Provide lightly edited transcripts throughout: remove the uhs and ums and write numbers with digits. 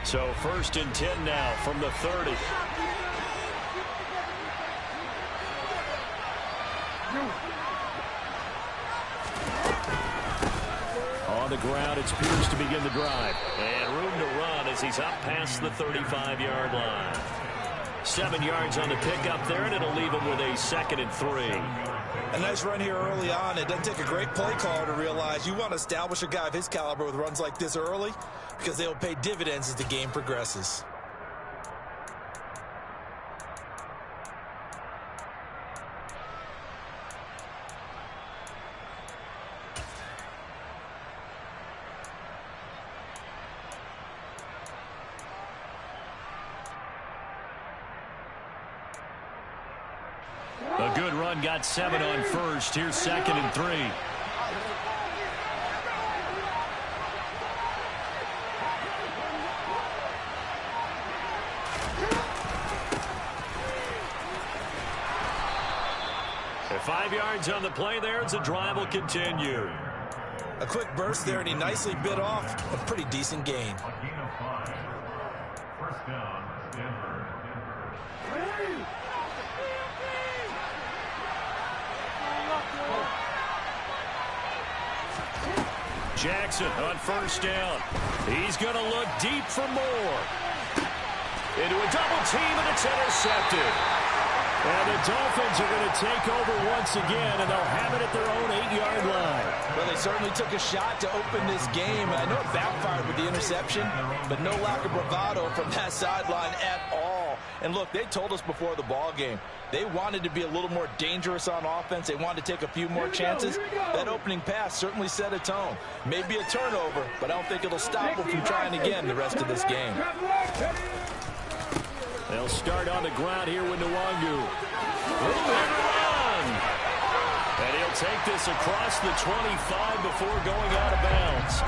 So 1st and 10 now from the 30. On the ground, it's Pierce to begin the drive. And room to run as he's up past the 35-yard line. 7 yards on the pickup there, and it'll leave him with a 2nd and 3. A nice run here early on. It doesn't take a great play caller to realize you want to establish a guy of his caliber with runs like this early because they will pay dividends as the game progresses. A good run, got 7 on first. Here's 2nd and 3. And 5 yards on the play there as the drive will continue. A quick burst there, and he nicely bit off a pretty decent gain. First down, Denver. Jackson on 1st down. He's going to look deep for more. Into a double team, and it's intercepted. And the Dolphins are going to take over once again, and they'll have it at their own 8-yard line. Well, they certainly took a shot to open this game, and I know it backfired with the interception, but no lack of bravado from that sideline at all. And look, they told us before the ball game, they wanted to be a little more dangerous on offense. They wanted to take a few more chances. That opening pass certainly set a tone. Maybe a turnover, but I don't think it'll stop them from trying again the rest of this game. They'll start on the ground here with Nwangu. Run! And he'll take this across the 25 before going out of bounds.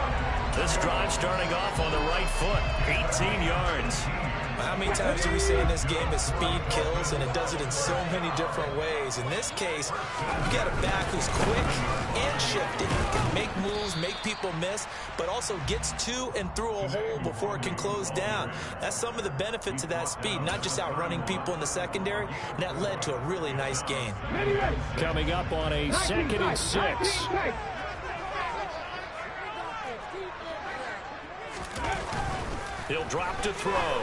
This drive starting off on the right foot, 18 yards. How many times do we say in this game that speed kills, and it does it in so many different ways? In this case, you've got a back who's quick and shifty. Can make moves, make people miss, but also gets to and through a hole before it can close down. That's some of the benefits of that speed, not just outrunning people in the secondary, and that led to a really nice gain. Coming up on a 2nd and 6. He'll drop to throw.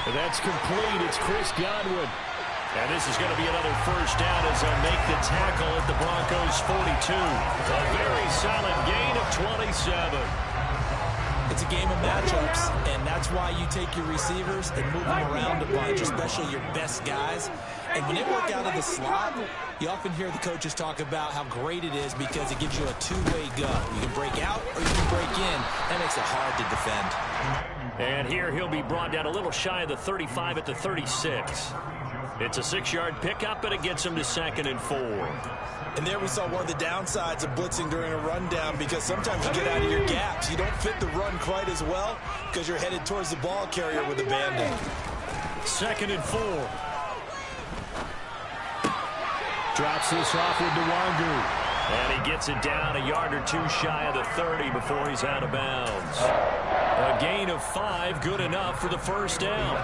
That's complete. It's Chris Godwin. And this is going to be another 1st down as they'll make the tackle at the Broncos' 42. A very solid gain of 27. It's a game of matchups, and that's why you take your receivers and move them around a bunch, especially your best guys. And when they work out of the slot, you often hear the coaches talk about how great it is because it gives you a two-way go. You can break out or you can break in. That makes it hard to defend. And here he'll be brought down a little shy of the 35 at the 36. It's a 6-yard pickup, and it gets him to 2nd and 4. And there we saw one of the downsides of blitzing during a rundown, because sometimes you get out of your gaps. You don't fit the run quite as well because you're headed towards the ball carrier with a bandit. 2nd and 4. Drops this off with Nwangu. And he gets it down a yard or 2 shy of the 30 before he's out of bounds. A gain of 5, good enough for the 1st down.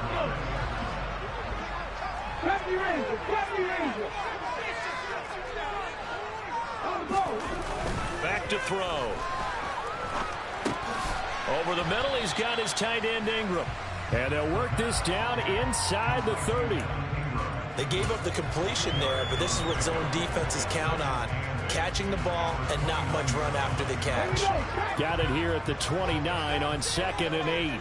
Back to throw. Over the middle, he's got his tight end Ingram. And they'll work this down inside the 30. They gave up the completion there, but this is what zone defenses count on. Catching the ball and not much run after the catch. Got it here at the 29 on 2nd and 8.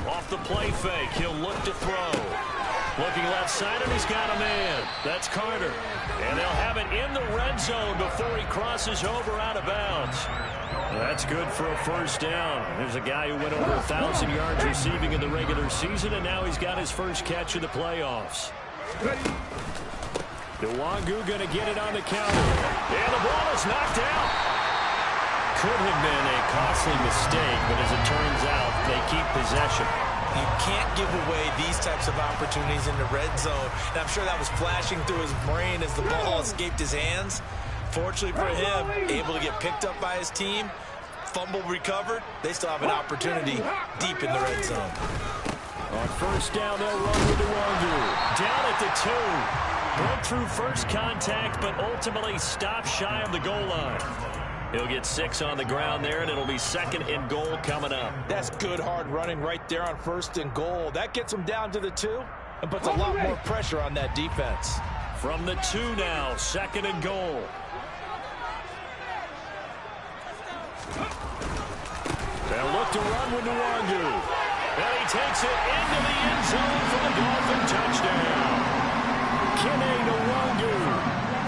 Off the play fake, he'll look to throw. Looking left side, and he's got a man. That's Carter. And they'll have it in the red zone before he crosses over out of bounds. That's good for a 1st down. There's a guy who went over 1,000 yards receiving in the regular season, and now he's got his first catch in the playoffs. Nwangu going to get it on the counter. And the ball is knocked out. Could have been a costly mistake, but as it turns out, they keep possession. You can't give away these types of opportunities in the red zone. And I'm sure that was flashing through his brain as the ball escaped his hands. Unfortunately for him, able to get picked up by his team, fumble recovered. They still have an opportunity deep in the red zone. On first down, they'll run with the Wandu. Down at the 2. Broke through first contact, but ultimately stopped shy of the goal line. He'll get 6 on the ground there, and it'll be 2nd and goal coming up. That's good hard running right there on 1st and goal. That gets him down to the 2 and puts a lot more pressure on that defense. From the 2 now, 2nd and goal. They'll look to run with Nwangu. And he takes it into the end zone for the Dolphin touchdown. Kene Nwangu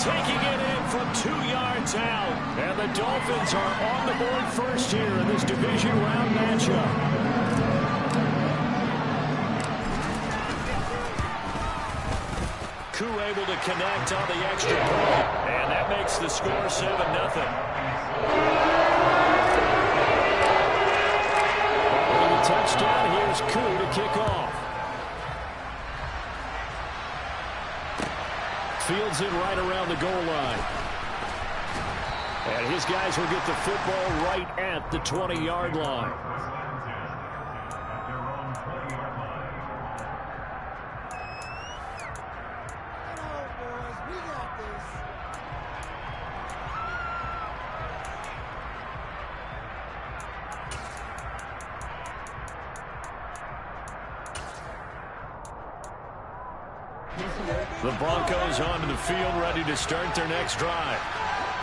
taking it in from 2 yards out. And the Dolphins are on the board first here in this division round matchup. Koo able to connect on the extra point. And that makes the score 7-0. Touchdown. Here's Koo to kick off. Fields it right around the goal line. And his guys will get the football right at the 20-yard line. The Broncos onto the field, ready to start their next drive.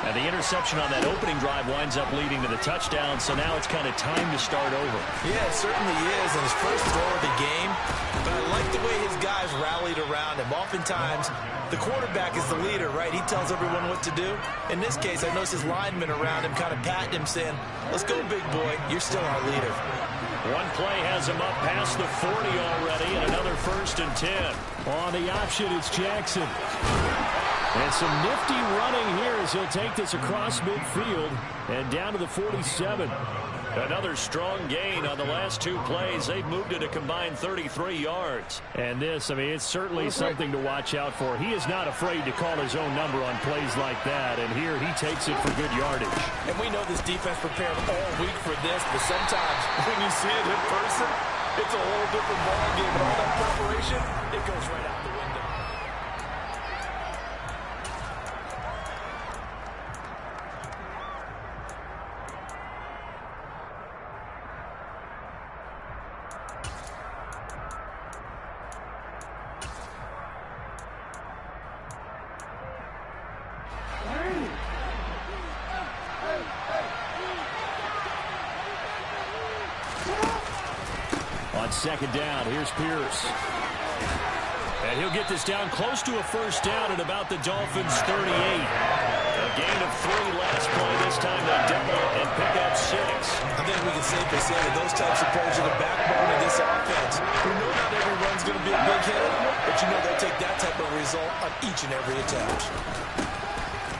And the interception on that opening drive winds up leading to the touchdown, so now it's kind of time to start over. Yeah, it certainly is, and his first throw of the game. But I like the way his guys rallied around him. Oftentimes, the quarterback is the leader, right? He tells everyone what to do. In this case, I noticed his linemen around him kind of patting him, saying, "Let's go, big boy. You're still our leader." One play has him up past the 40 already, and another 1st and 10. On the option, it's Jackson. And some nifty running here as he'll take this across midfield and down to the 47. Another strong gain on the last 2 plays. They've moved it a combined 33 yards. And this, I mean, it's certainly something to watch out for. He is not afraid to call his own number on plays like that. And here he takes it for good yardage. And we know this defense prepared all week for this, but sometimes when you see it in person, it's a whole different ballgame. And all that preparation, it goes right out the window. On 2nd down, here's Pierce. And he'll get this down close to a 1st down at about the Dolphins' 38. A gain of 3 last play. This time they double it and pick up 6. I think we can safely say that those types of plays are the backbone of this offense. We know not every run's going to be a big hit, but you know they'll take that type of result on each and every attempt.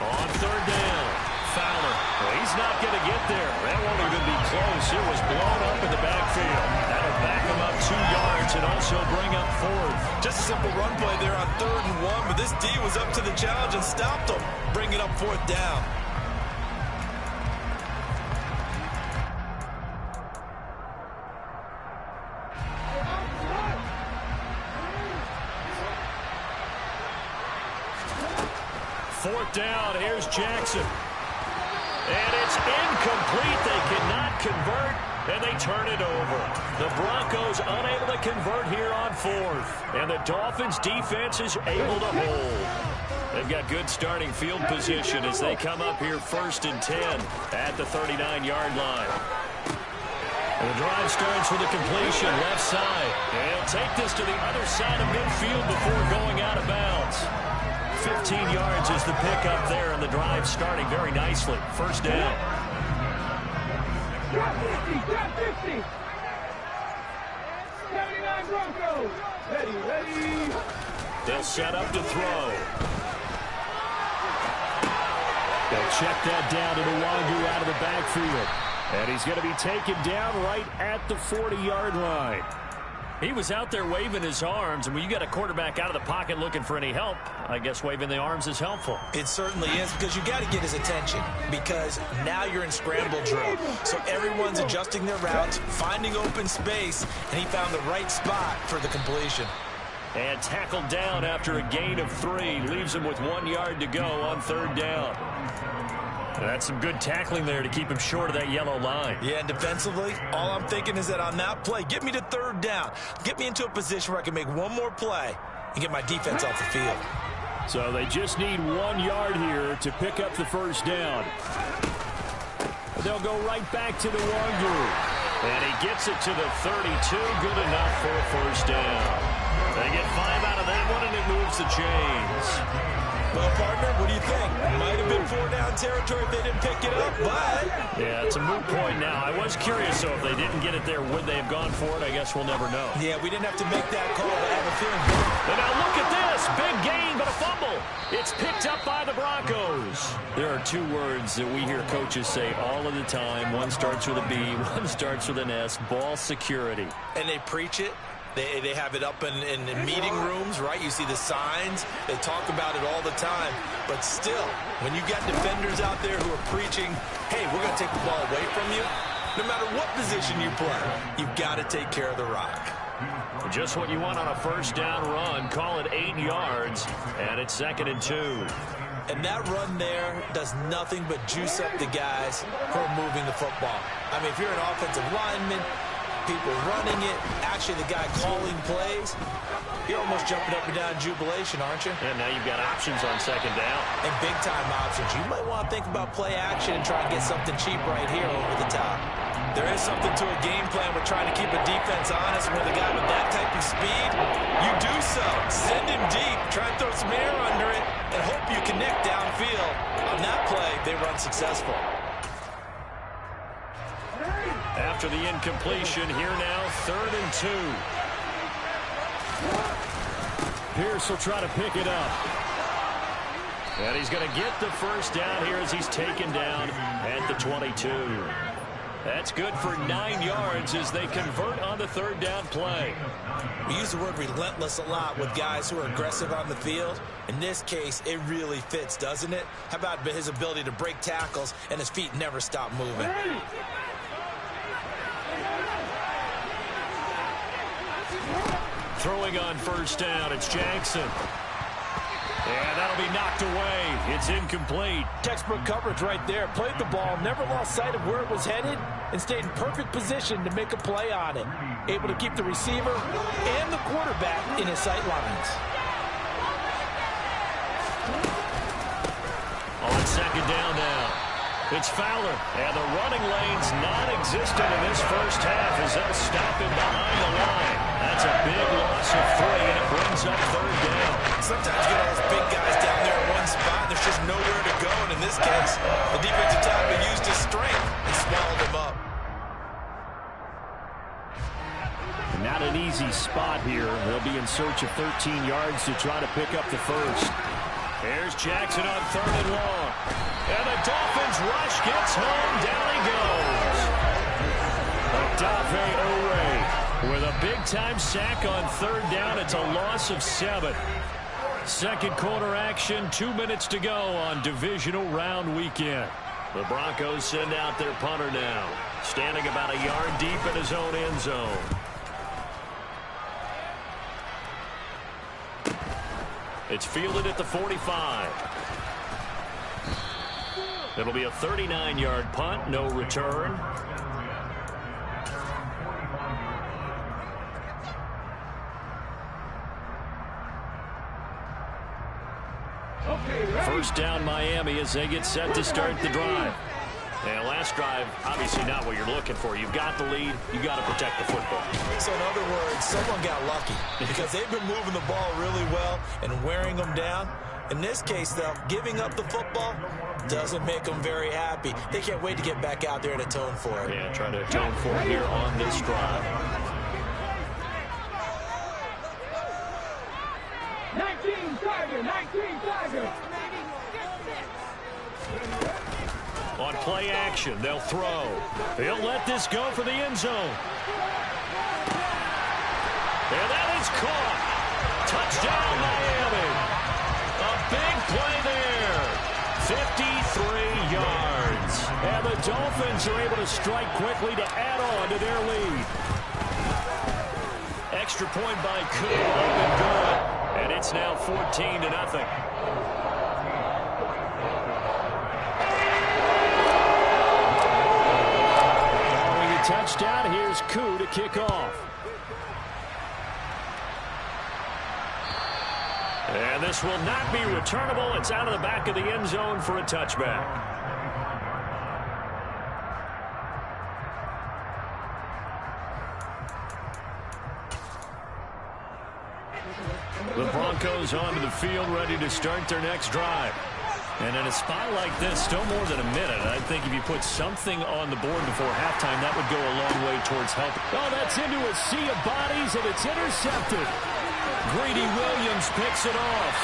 On 3rd down, Fowler. Well, he's not going to get there. That won't even be close. It was blown up in the backfield. That'll back him up 2 yards and also bring up 4th. Just a simple run play there on 3rd and 1, but this D was up to the challenge and stopped him, bringing up 4th down. Fourth down, here's Jackson. And it's incomplete. They cannot convert, and they turn it over. The Broncos unable to convert here on 4th. And the Dolphins defense is able to hold. They've got good starting field position as they come up here 1st and 10 at the 39-yard line. And the drive starts with a completion left side. And he'll take this to the other side of midfield before going out of bounds. 15 yards is the pickup there, and the drive starting very nicely. 1st down. Drop 50, drop 50. 79 Broncos. Ready. They'll set up to throw. They'll check that down to Nwangu out of the backfield. And he's going to be taken down right at the 40-yard line. He was out there waving his arms, and when you got a quarterback out of the pocket looking for any help, I guess waving the arms is helpful. It certainly is, because you got to get his attention, because now you're in scramble drill. So everyone's adjusting their routes, finding open space, and he found the right spot for the completion. And tackled down after a gain of 3. Leaves him with 1 yard to go on 3rd down. That's some good tackling there to keep him short of that yellow line. Yeah, and defensively, all I'm thinking is that on that play, get me to 3rd down. Get me into a position where I can make one more play and get my defense off the field. So they just need 1 yard here to pick up the 1st down. They'll go right back to the one group. And he gets it to the 32. Good enough for a 1st down. They get 5 out of that one, and it moves the chains. Well, partner, what do you think? Might have been 4-down territory if they didn't pick it up, but... Yeah, it's a moot point now. I was curious, so if they didn't get it there, would they have gone for it? I guess we'll never know. Yeah, we didn't have to make that call, but I have a feeling... And now look at this. Big gain, but a fumble. It's picked up by the Broncos. There are 2 words that we hear coaches say all of the time. One starts with a B, one starts with an S. Ball security. And they preach it. They have it up in meeting rooms, right? You see the signs. They talk about it all the time. But still, when you got defenders out there who are preaching, hey, we're going to take the ball away from you, no matter what position you play, you've got to take care of the rock. Just what you want on a 1st down run. Call it 8 yards, and it's 2nd and 2. And that run there does nothing but juice up the guys who are moving the football. I mean, if you're an offensive lineman, people running it, actually the guy calling plays, you're almost jumping up and down in jubilation, aren't you? And now you've got options on 2nd down. And big-time options. You might want to think about play action and try and get something cheap right here over the top. There is something to a game plan with trying to keep a defense honest. With a guy with that type of speed, you do so. Send him deep, try and throw some air under it, and hope you connect downfield. On that play, they run successful. After the incompletion, here now, 3rd and 2. Pierce will try to pick it up. And he's going to get the 1st down here as he's taken down at the 22. That's good for 9 yards as they convert on the 3rd down play. We use the word relentless a lot with guys who are aggressive on the field. In this case, it really fits, doesn't it? How about his ability to break tackles and his feet never stop moving? Throwing on 1st down, it's Jackson. And that'll be knocked away. It's incomplete. Textbook coverage right there. Played the ball, never lost sight of where it was headed, and stayed in perfect position to make a play on it. Able to keep the receiver and the quarterback in his sight lines. On 2nd down now, it's Fowler. And the running lane's non-existent in this 1st half as they'll stop him behind the line. That's a big loss of 3, and it brings up 3rd down. Sometimes you get all those big guys down there in one spot, and there's just nowhere to go. And in this case, the defensive tackle used his strength and swallowed him up. Not an easy spot here. They'll be in search of 13 yards to try to pick up the 1st. Here's Jackson on 3rd and long. And the Dolphins rush gets home. Down he goes. Odafe Oweh with a big-time sack on 3rd down. It's a loss of 7. 2nd quarter action, 2 minutes to go on divisional round weekend. The Broncos send out their punter now, standing about a yard deep in his own end zone. It's fielded at the 45. It'll be a 39-yard punt, no return. First down Miami as they get set to start the drive. And last drive, obviously not what you're looking for. You've got the lead. You've got to protect the football. So in other words, someone got lucky because they've been moving the ball really well and wearing them down. In this case, though, giving up the football doesn't make them very happy. They can't wait to get back out there and atone for it. Yeah, try to atone for it here on this drive. 19 Tiger. On play action, they'll throw. He'll let this go for the end zone. And that is caught. Touchdown, Miami. A big play there. 53 yards. And the Dolphins are able to strike quickly to add on to their lead. Extra point by Koo, up and good. And it's now 14-0. Following the touchdown, here's Koo to kick off. And this will not be returnable. It's out of the back of the end zone for a touchback. The Broncos onto the field, ready to start their next drive. And in a spot like this, still more than a minute. I think if you put something on the board before halftime, that would go a long way towards helping. Oh, that's into a sea of bodies, and it's intercepted. Greedy Williams picks it off.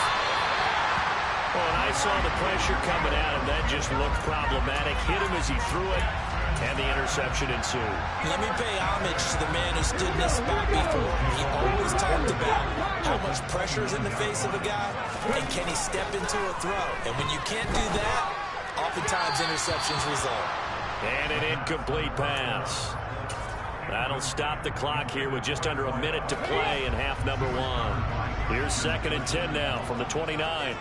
Oh, and I saw the pressure coming at him. That just looked problematic. Hit him as he threw it, and the interception ensued. Let me pay homage to the man who stood in this spot before. He always talked about how much pressure is in the face of a guy, and can he step into a throw. And when you can't do that, oftentimes interceptions result. And an incomplete pass. That'll stop the clock here with just under a minute to play in half number one. Here's 2nd and 10 now from the 29.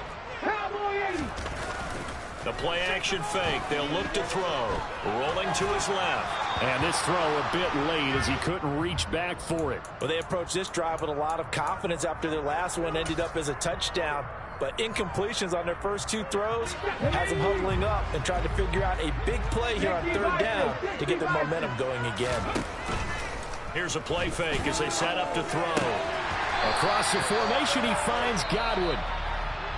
The play action fake. They'll look to throw. Rolling to his left. And this throw a bit late as he couldn't reach back for it. Well, they approached this drive with a lot of confidence after their last one ended up as a touchdown. But incompletions on their first two throws has them huddling up and trying to figure out a big play here on 3rd down to get their momentum going again. Here's a play fake as they set up to throw. Across the formation, he finds Godwin.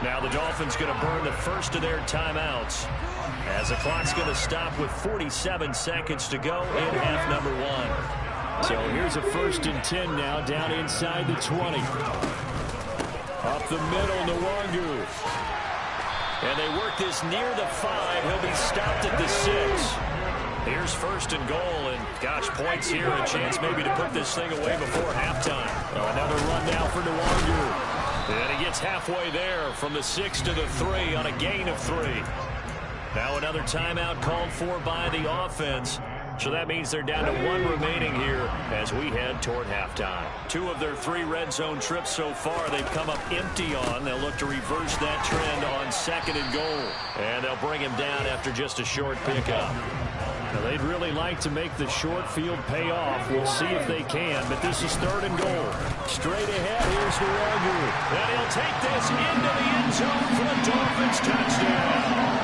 Now the Dolphins going to burn the first of their timeouts as the clock's going to stop with 47 seconds to go in half number one. So here's a 1st and 10 now down inside the 20. Up the middle, Nwangu. And they work this near the 5. He'll be stopped at the 6. Here's 1st and goal, and gosh, points here, a chance maybe to put this thing away before halftime. Another run now for Nwangu. And he gets halfway there from the 6 to the 3 on a gain of 3. Now another timeout called for by the offense. So that means they're down to 1 remaining here as we head toward halftime. 2 of their 3 red zone trips so far they've come up empty on. They'll look to reverse that trend on 2nd and goal. And they'll bring him down after just a short pickup. Now they'd really like to make the short field pay off. We'll see if they can, but this is 3rd and goal. Straight ahead, here's Nwangu. And he'll take this into the end zone for the Dolphins touchdown.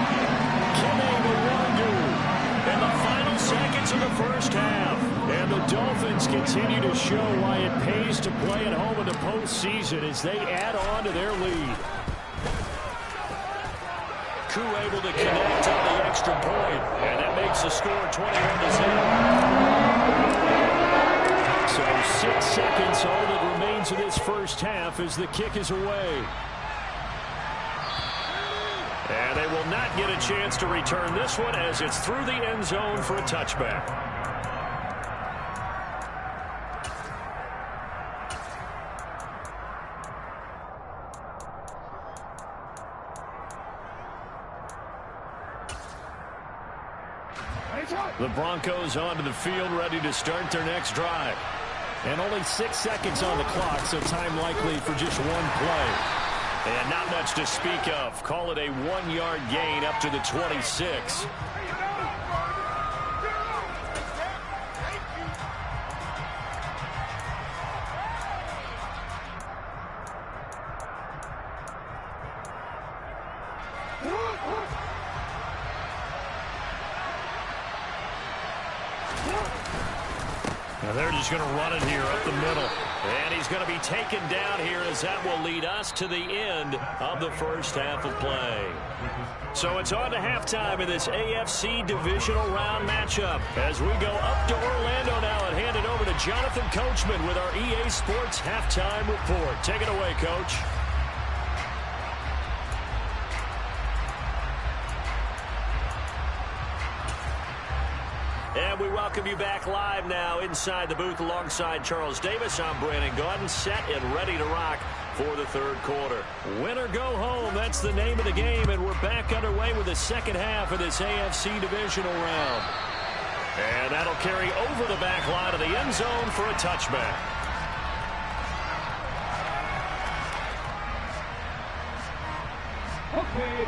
In the final seconds of the first half. And the Dolphins continue to show why it pays to play at home in the postseason as they add on to their lead. Koo able to connect on the extra point, and that makes the score 21-0. So 6 seconds, all that remains of this first half as the kick is away. And they will not get a chance to return this one as it's through the end zone for a touchback. The Broncos onto the field, ready to start their next drive. And only 6 seconds on the clock, so time likely for just one play. And not much to speak of. Call it a 1-yard gain up to the 26. Now they're just going to run it here up the middle. And he's going to be taken down here as that will lead us to the end of the first half of play. So it's on to halftime in this AFC divisional round matchup as we go up to Orlando now and hand it over to Jonathan Coachman with our EA Sports halftime report. Take it away, Coach. And we welcome you back live now inside the booth alongside Charles Davis. I'm Brandon Gaudin, set and ready to rock for the third quarter. Win or go home, that's the name of the game, and we're back underway with the second half of this AFC divisional round. And that'll carry over the back line of the end zone for a touchback.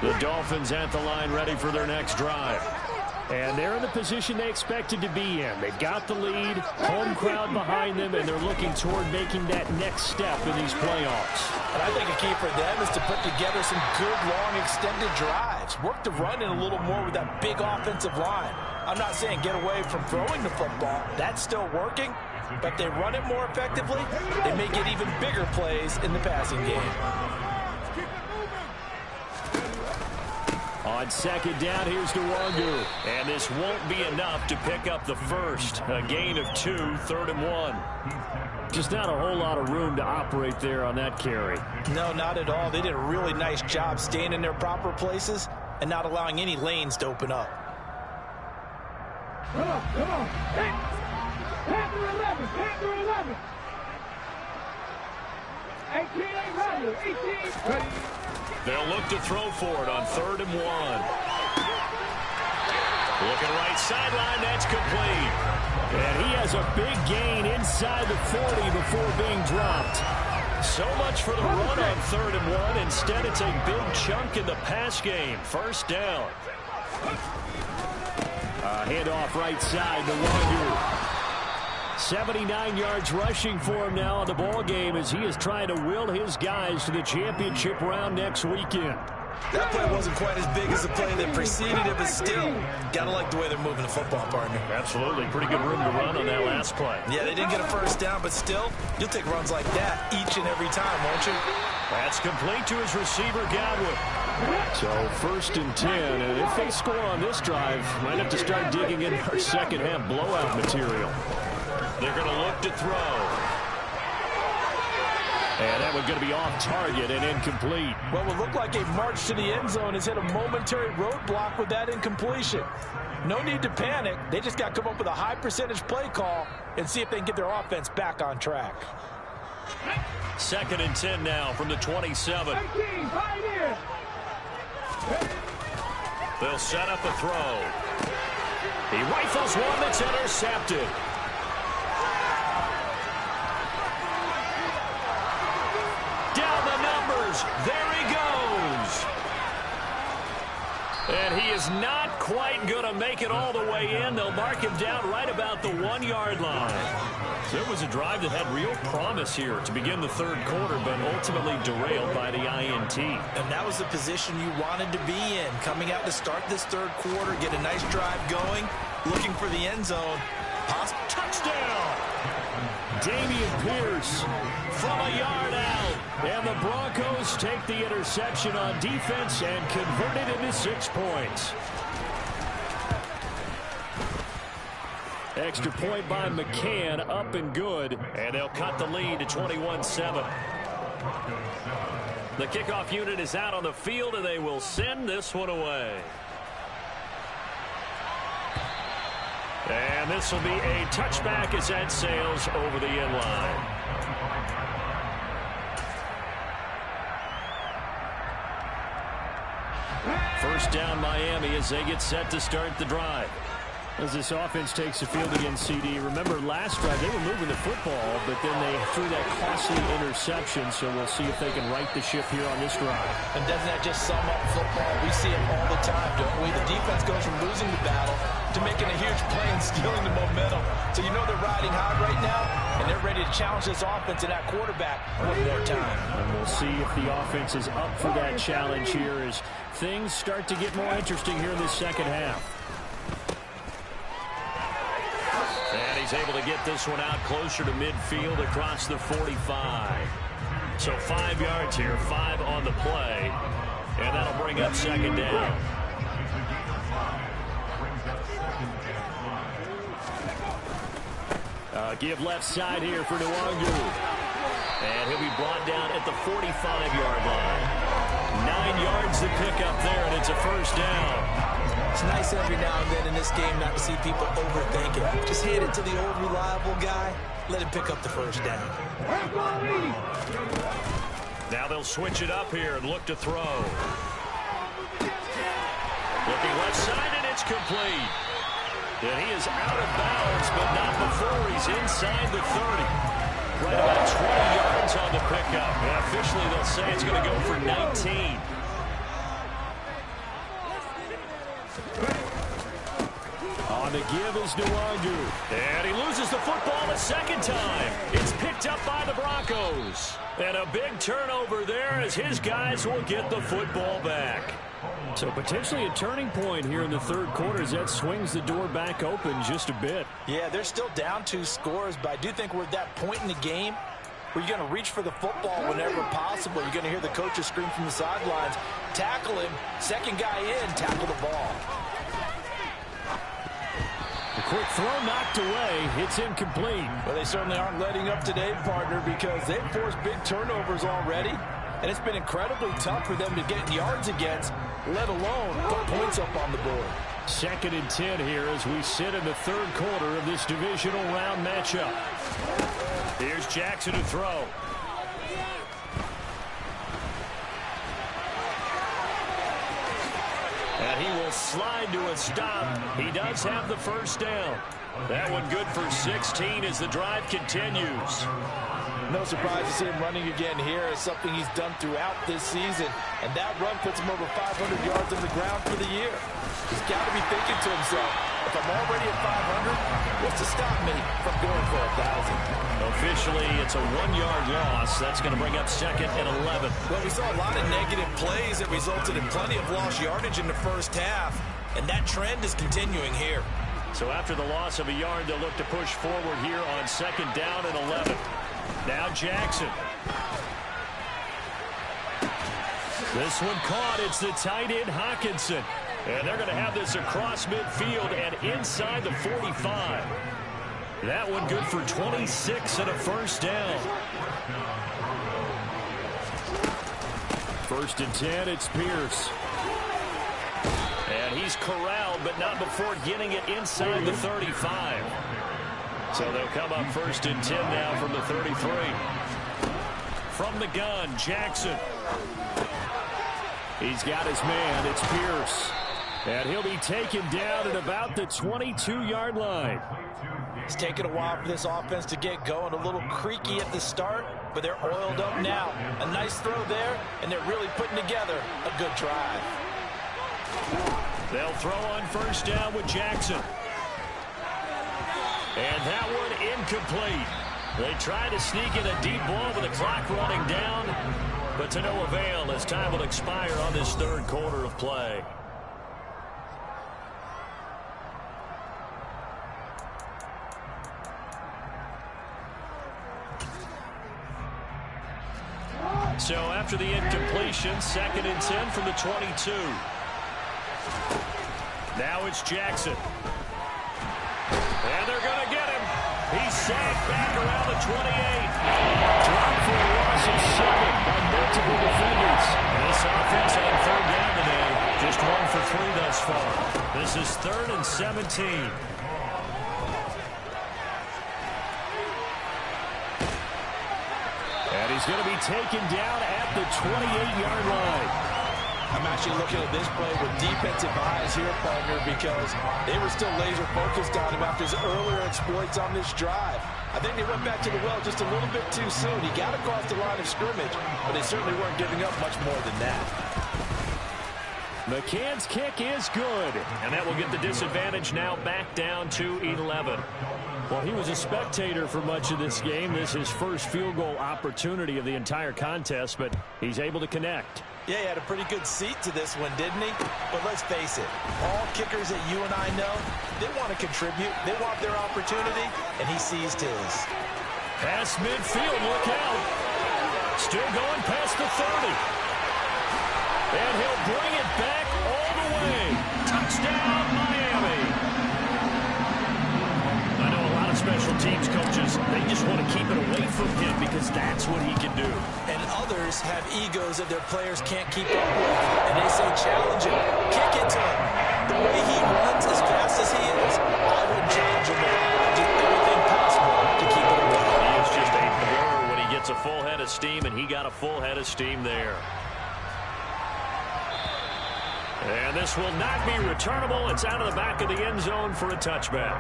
The Dolphins at the line ready for their next drive. And they're in the position they expected to be in. They've got the lead, home crowd behind them, and they're looking toward making that next step in these playoffs. And I think a key for them is to put together some good, long, extended drives. Work the run in a little more with that big offensive line. I'm not saying get away from throwing the football. That's still working. But they run it more effectively, they may get even bigger plays in the passing game. On second down, here's Nwangu. And this won't be enough to pick up the first. A gain of 2, 3rd and 1. Just not a whole lot of room to operate there on that carry. No, not at all. They did a really nice job staying in their proper places and not allowing any lanes to open up. Come on. Panther 11, Panther 11. 18, ready. They'll look to throw for it on 3rd and 1. Looking right sideline, that's complete. And he has a big gain inside the 40 before being dropped. So much for the run on 3rd and 1. Instead, it's a big chunk in the pass game. First down. Handoff right side to Nwangu. 79 yards rushing for him now in the ball game as he is trying to will his guys to the championship round next weekend. That play wasn't quite as big as the play that preceded it, but still, gotta like the way they're moving the football, partner. Absolutely. Pretty good room to run on that last play. Yeah, they didn't get a first down, but still, you'll take runs like that each and every time, won't you? That's complete to his receiver, Godwin. So 1st and 10, and if they score on this drive, might have to start digging in our second half blowout material. They're going to look to throw. And that one's going to be off target and incomplete. What would look like a march to the end zone has hit a momentary roadblock with that incompletion. No need to panic. They just got to come up with a high percentage play call and see if they can get their offense back on track. 2nd and 10 now from the 27. They'll set up a throw. He rifles one that's intercepted. Down the numbers. There he goes. And he is not quite going to make it all the way in. They'll mark him down right about the 1-yard line. So it was a drive that had real promise here to begin the third quarter, but ultimately derailed by the INT. And that was the position you wanted to be in. Coming out to start this third quarter, get a nice drive going, looking for the end zone. Touchdown! Dameon Pierce From a yard out. And the Broncos take the interception on defense and convert it into 6 points. Extra point by McCann, up and good. And they'll cut the lead to 21-7. The kickoff unit is out on the field, and they will send this one away. And this will be a touchback as that sails over the end line. First down Miami as they get set to start the drive. As this offense takes the field again, CD, remember last drive they were moving the football, but then they threw that costly interception, so we'll see if they can right the ship here on this drive. And doesn't that just sum up football? We see it all the time, don't we? The defense goes from losing the battle to making a huge play and stealing the momentum. So you know they're riding high right now, and they're ready to challenge this offense and that quarterback one more time. And we'll see if the offense is up for that challenge here as things start to get more interesting here in this second half. And he's able to get this one out closer to midfield across the 45. So 5 yards here, 5 on the play. And that'll bring up second down. Give left side here for Nwangu. And he'll be brought down at the 45-yard line. 9 yards to pick up there, and it's a first down. It's nice every now and then in this game not to see people overthink it. Just hand it to the old reliable guy. Let him pick up the first down. Now they'll switch it up here and look to throw. Looking left side, and it's complete. And he is out of bounds, but not before he's inside the 30. Right about 20 yards on the pickup. And officially, they'll say it's going to go for 19. On the give is Nwangu. And he loses the football a second time. It's picked up by the Broncos. And a big turnover there as his guys will get the football back. So potentially a turning point here in the third quarter as that swings the door back open just a bit. Yeah, they're still down 2 scores, but I do think we're at that point in the game where you're going to reach for the football whenever possible. You're going to hear the coaches scream from the sidelines, tackle him, second guy in, tackle the ball. A quick throw knocked away. It's incomplete. Well, they certainly aren't letting up today, partner, because they've forced big turnovers already, and it's been incredibly tough for them to get yards against, let alone put points up on the board. 2nd and 10 here as we sit in the third quarter of this divisional round matchup. Here's Jackson to throw. And he will slide to a stop. He does have the first down. That one good for 16 as the drive continues. No surprise to see him running again here. It's something he's done throughout this season. And that run puts him over 500 yards on the ground for the year. He's got to be thinking to himself, if I'm already at 500, what's to stop me from going for 1,000? Officially, it's a 1-yard loss. That's going to bring up 2nd and 11. Well, we saw a lot of negative plays that resulted in plenty of lost yardage in the first half. And that trend is continuing here. So after the loss of a yard, they'll look to push forward here on 2nd down and 11. Now Jackson. This one caught. It's the tight end Hawkinson. And they're going to have this across midfield and inside the 45. That one good for 26 and a first down. 1st and 10, it's Pierce. And he's corralled, but not before getting it inside the 35. So they'll come up 1st and 10 now from the 33. From the gun, Jackson. He's got his man. It's Pierce. And he'll be taken down at about the 22-yard line. It's taken a while for this offense to get going. A little creaky at the start, but they're oiled up now. A nice throw there, and they're really putting together a good drive. They'll throw on 1st down with Jackson. And that one incomplete. They try to sneak in a deep ball with the clock running down, but to no avail as time will expire on this third quarter of play. So after the incompletion, 2nd and 10 from the 22. Now it's Jackson. And they're going to get him. He's sacked back around the 28. Dropped for a loss of 7 by multiple defenders. This offense on 3rd down today, just 1 for 3 thus far. This is 3rd and 17. And he's going to be taken down at the 28-yard line. I'm actually looking at this play with defensive eyes here, partner, because they were still laser focused on him after his earlier exploits on this drive. I think they went back to the well just a little bit too soon. He got across the line of scrimmage, but they certainly weren't giving up much more than that. McCann's kick is good. And that will get the disadvantage now back down to 11. Well, he was a spectator for much of this game. This is his first field goal opportunity of the entire contest, but he's able to connect. Yeah, he had a pretty good seat to this one, didn't he? But let's face it, all kickers that you and I know, they want to contribute. They want their opportunity, and he seized his. Past midfield, look out. Still going past the 30. And he'll bring it back all the way. Touchdown, Miami. I know a lot of special teams coaches, they just want to keep it away from him because that's what he can do. And others have egos that their players can't keep up with. And they say challenge him, kick it to him. The way he runs, as fast as he is, I would challenge him to do everything possible to keep it away. He is just a blur when he gets a full head of steam, and he got a full head of steam there. And this will not be returnable. It's out of the back of the end zone for a touchback.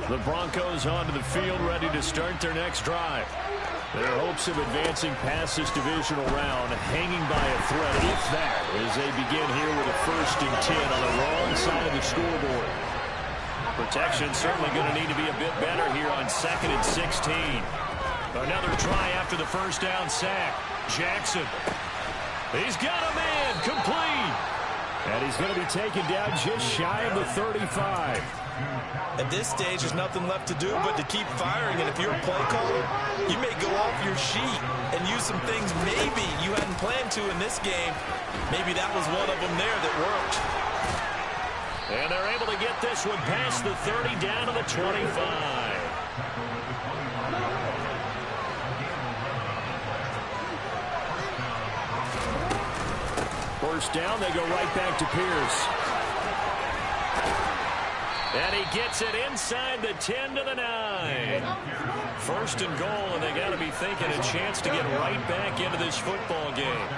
The Broncos onto the field, ready to start their next drive. Their hopes of advancing past this divisional round hanging by a thread, if that, as they begin here with a 1st and 10 on the wrong side of the scoreboard. Protection certainly going to need to be a bit better here on 2nd and 16. Another try after the first down sack. Jackson. He's got a man, complete. And he's going to be taken down just shy of the 35. At this stage, there's nothing left to do but to keep firing. And if you're a play caller, you may go off your sheet and use some things maybe you hadn't planned to in this game. Maybe that was one of them there that worked. And they're able to get this one past the 30 down to the 25. First down, they go right back to Pierce. And he gets it inside the 10 to the 9. 1st and goal, and they got to be thinking a chance to get right back into this football game.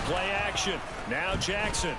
Play action. Now Jackson.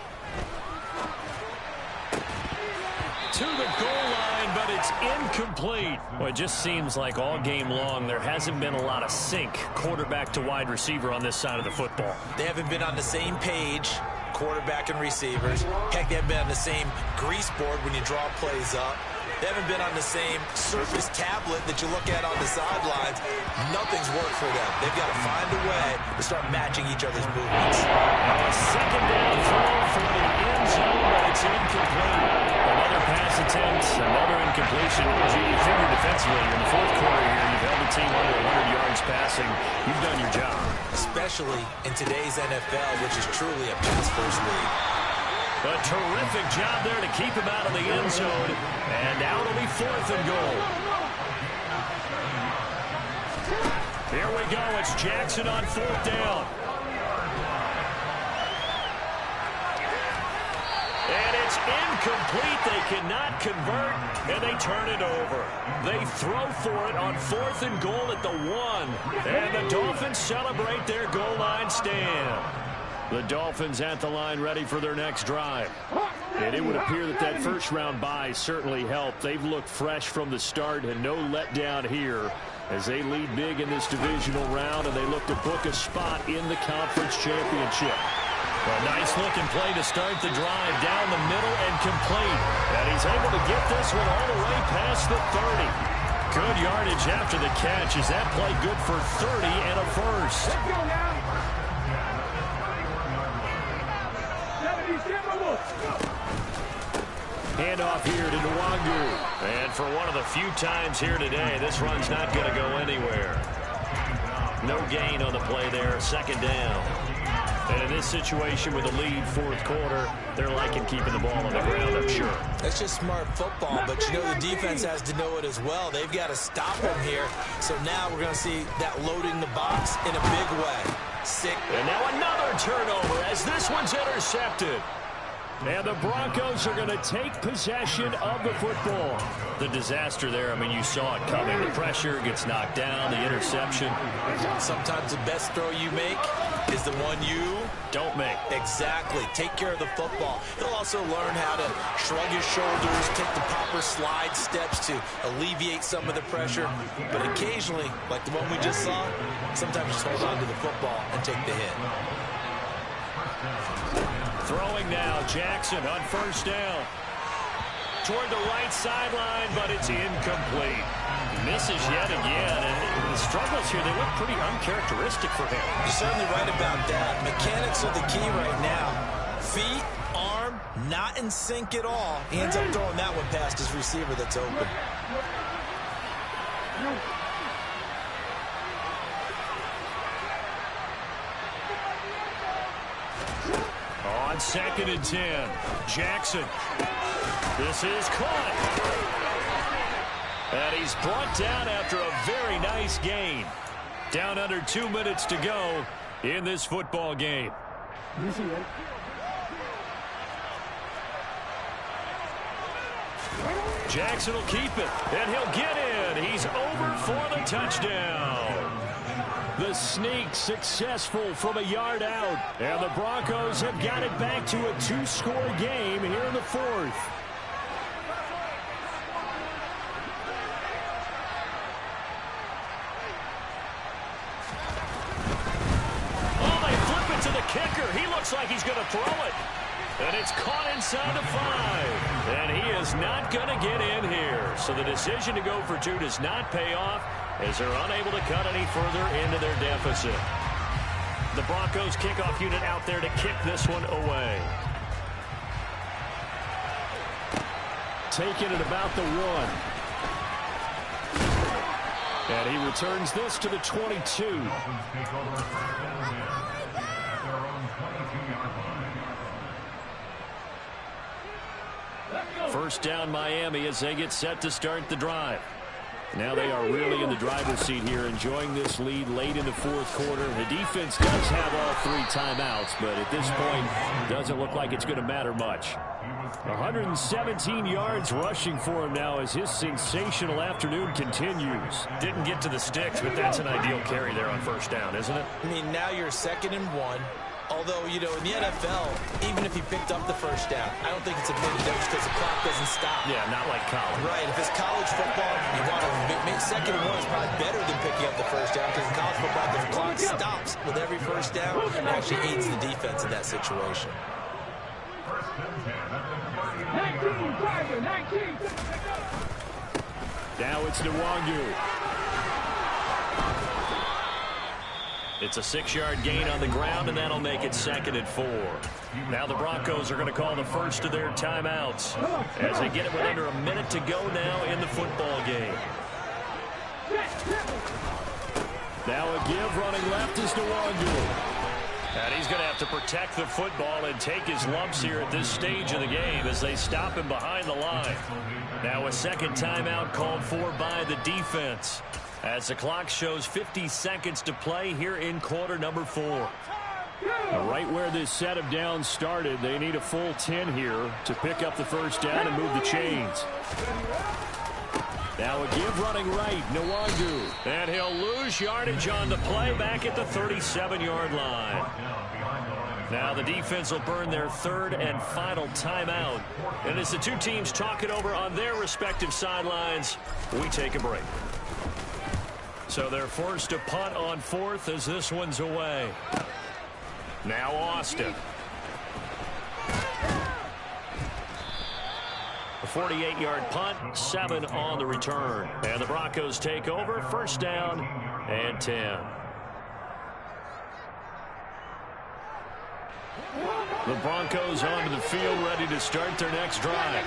To the goal line, but it's incomplete. Well, it just seems like all game long there hasn't been a lot of sync quarterback to wide receiver on this side of the football. They haven't been on the same page, quarterback and receivers. Heck, they haven't been on the same grease board when you draw plays up. They haven't been on the same surface tablet that you look at on the sidelines. Nothing's worked for them. They've got to find a way to start matching each other's movements. A 2nd down throw for the end zone, but it's incomplete. Another pass attempt, another incompletion. Gee, you figure defensively in the 4th quarter here, you've held the team under 100 yards passing. You've done your job. Especially in today's NFL, which is truly a pass-first league. A terrific job there to keep him out of the end zone. And now it'll be 4th and goal. Here we go. It's Jackson on 4th down. And it's incomplete. They cannot convert, and they turn it over. They throw for it on 4th and goal at the 1. And the Dolphins celebrate their goal line stand. The Dolphins at the line ready for their next drive. And it would appear that that first-round bye certainly helped. They've looked fresh from the start and no letdown here as they lead big in this divisional round, and they look to book a spot in the conference championship. A nice-looking play to start the drive down the middle and complete. And he's able to get this one all the way past the 30. Good yardage after the catch. Is that play good for 30 and a first? Let's go now. Handoff here to Nwangu. And for one of the few times here today, this run's not going to go anywhere. No gain on the play there, 2nd down. And in this situation with a lead 4th quarter, they're liking keeping the ball on the ground, I'm sure. That's just smart football, but you know the defense has to know it as well. They've got to stop them here. So now we're going to see that loading the box in a big way. And now another turnover as this one's intercepted. And the Broncos are going to take possession of the football. The disaster there, I mean, you saw it coming. The pressure gets knocked down, the interception. Sometimes the best throw you make is the one you don't make. Exactly. Take care of the football. He'll also learn how to shrug his shoulders, take the proper slide steps to alleviate some of the pressure. But occasionally, like the one we just saw, sometimes just hold on to the football and take the hit. Throwing now, Jackson on 1st down. Toward the right sideline, but it's incomplete. Misses yet again, and the struggles here, they look pretty uncharacteristic for him. You're certainly right about that. Mechanics are the key right now. Feet, arm, not in sync at all. He ends up throwing that one past his receiver that's open. On 2nd and 10, Jackson. This is caught. And he's brought down after a very nice gain. Down under 2 minutes to go in this football game. Jackson will keep it, and he'll get in. He's over for the touchdown. The sneak successful from a yard out. And the Broncos have got it back to a 2-score game here in the fourth. Oh, they flip it to the kicker. He looks like he's going to throw it. And it's caught inside the 5. And he is not going to get in here. So the decision to go for 2 does not pay off, as they're unable to cut any further into their deficit. The Broncos kickoff unit out there to kick this one away. Taking it about the 1. And he returns this to the 22. First down Miami as they get set to start the drive. Now they are really in the driver's seat here, enjoying this lead late in the fourth quarter. The defense does have all 3 timeouts, but at this point, doesn't look like it's going to matter much. 117 yards rushing for him now as his sensational afternoon continues. Didn't get to the sticks, but that's an ideal carry there on first down, isn't it? I mean, now you're 2nd and 1. Although, you know, in the NFL, even if he picked up the first down, I don't think it's a big difference because the clock doesn't stop. Yeah, not like college. Right. If it's college football, you want to make 2nd and 1 is probably better than picking up the first down, because in college football, the clock stops with every first down and actually aids the defense in that situation. 19. Now it's Nwangu. It's a 6-yard gain on the ground, and that'll make it 2nd and 4. Now the Broncos are going to call the first of their timeouts as they get it with under a minute to go now in the football game. Now a give running left is Nwangu. And he's going to have to protect the football and take his lumps here at this stage of the game as they stop him behind the line. Now a second timeout called for by the defense, as the clock shows 50 seconds to play here in quarter number 4. Right where this set of downs started, they need a full 10 here to pick up the first down and move the chains. Now a give running right, Nwangu. And he'll lose yardage on the play back at the 37-yard line. Now the defense will burn their third and final timeout. And as the two teams talk it over on their respective sidelines, we take a break. So they're forced to punt on fourth as this one's away. Now Austin. A 48-yard punt, 7 on the return. And the Broncos take over, first down and 10. The Broncos onto the field, ready to start their next drive.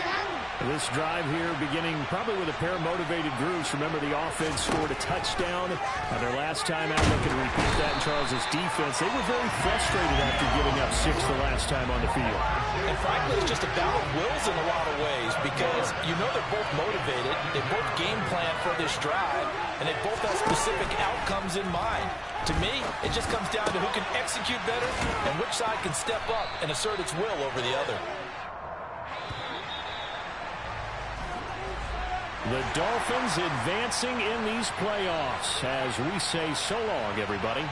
This drive here beginning probably with a pair of motivated groups. Remember, the offense scored a touchdown on their last time out. They can repeat that in Charles's defense. They were very frustrated after giving up 6 the last time on the field. And frankly, it's just a battle of wills in a lot of ways, because you know they're both motivated. They both game plan for this drive, and they both have specific outcomes in mind. To me, it just comes down to who can execute better and which side can step up and assert its will over the other. The Dolphins advancing in these playoffs as we say so long, everybody.